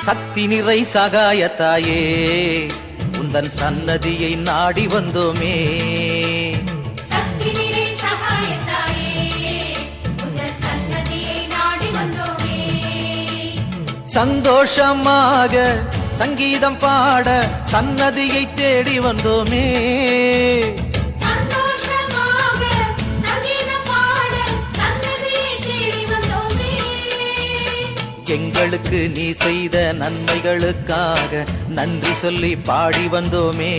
சக்தி நிறை சகாயத்தாயே உந்தன் சன்னதியை நாடி வந்தோமே. சக்தி நிறை சகாயத்தாயே உந்தன் சன்னதியை நாடி வந்தோமே. சந்தோஷமாக சங்கீதம் பாட சன்னதியை தேடி வந்தோமே. எங்களுக்கு நீ செய்த நன்மைகளுக்காக நன்றி சொல்லி பாடி வந்தோமே.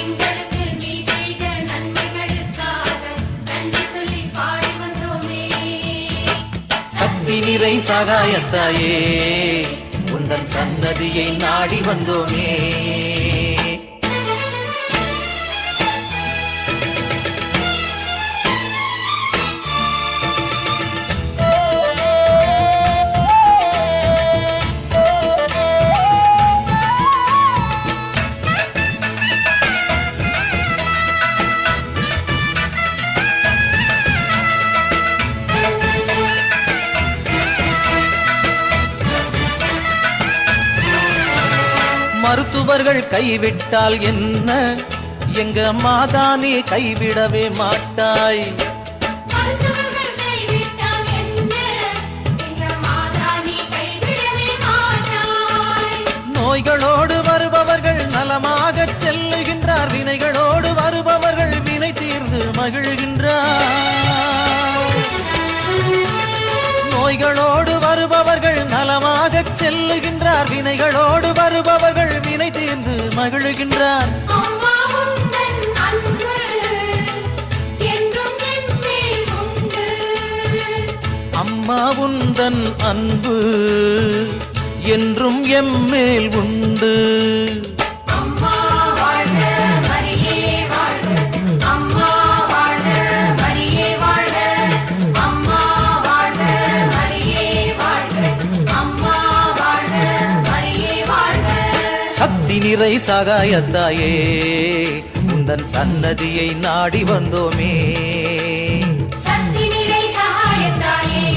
எங்களுக்கு நீ செய்த நன்மைகளுக்காக நன்றி சொல்லி பாடி வந்தோமே. சக்தி நிறை சகாயத்தாயே உந்தன் சன்னதியை நாடி வந்தோமே. மருத்துவர்கள் கைவிட்டால் என்ன, எங்க மாதானே கைவிடவே மாட்டாய். நோய்களோடு வருபவர்கள் நலமாக செல்லுகின்றார், வினைகளோடு வருபவர்கள் வினை தீர்ந்து மகிழ்கின்றார். நோய்களோடு வருபவர்கள் நலமாக செல்லுகின்றார், வினைகளோடு வருபவர்கள் வினை தீர்ந்து மகிழ்கின்றார். அம்மா உந்தன் அன்பு என்றும் எம்மேல் உண்டு. சக்தி நிறை சகாயத்தாயே உந்தன் சன்னதியை நாடி வந்தோமே. சக்தி நிறை சகாயத்தாயே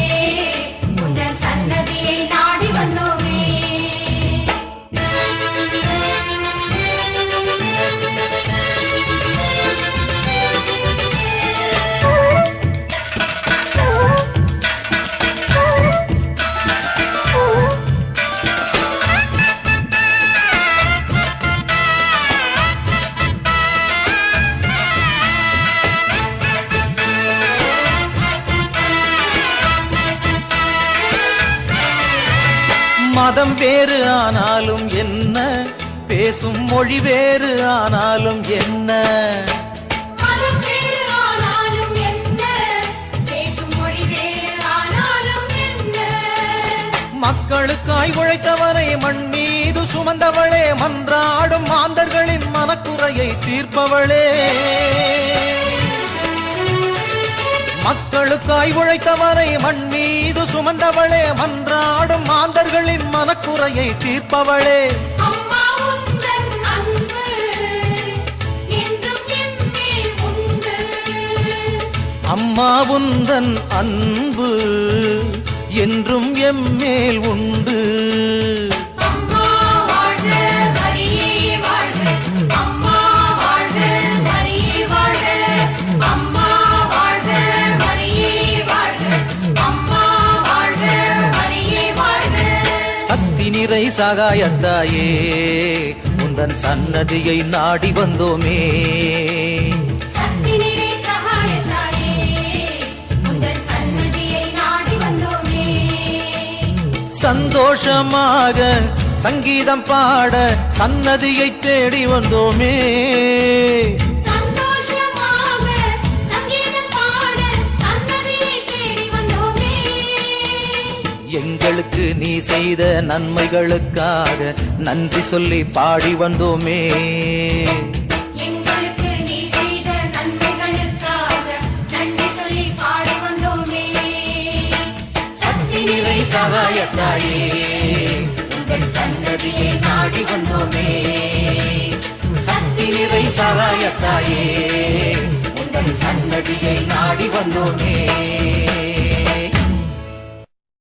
உந்தன் சன்னதியை நாடி வந்தோமே. மதம் வேறு ஆனாலும் என்ன, பேசும் மொழி வேறு ஆனாலும் என்ன, மதம் வேறு ஆனாலும் என்ன, பேசும் மொழி வேறு ஆனாலும் என்ன. மக்களுக்காய் உழைத்தவரை மண் மீது சுமந்தவளே, மன்றாடும் மாந்தர்களின் மனக்குறையை தீர்ப்பவளே. மக்களுக்காய் உழைத்தவரை மண் மீது சுமந்தவளே, மன்றாடும் மாந்தர்களின் மனக்குறையை தீர்ப்பவளே. அம்மா உந்தன் அன்பு என்றும் எம்மேல் உண்டு. அம்மா உந்தன் அன்பு என்றும் எம்மேல் உண்டு. அம்மா வாழ்க மரியே வாழ்க, அம்மா வாழ்க மரியே வாழ்க, அம்மா வாழ்க மரியே வாழ்க, அம்மா வாழ்க மரியே வாழ்க. சக்தி நிறை சகாயத்தாயே உந்தன் சன்னதியை நாடி வந்தோமே. சக்தி நிறை சகாயத்தாயே உந்தன் சன்னதியை நாடி வந்தோமே. சந்தோஷமாக சங்கீதம் பாட சன்னதியை தேடி வந்தோமே. சந்தோஷமாக சங்கீதம் பாட சன்னதியை தேடி வந்தோமே. எங்களுக்கு நீ செய்த நன்மைகளுக்காக நன்றி சொல்லி பாடி வந்தோமே. எங்களுக்கு நீ செய்த நன்மைகளுக்காக நன்றி சொல்லி பாடி வந்தோமே. சக்தி நிறை சகாயத்தாயே உந்தன் சன்னதியை நாடி வந்தோமே. சக்தி நிறை சகாயத்தாயே உந்தன் சன்னதியை நாடி வந்தோமே.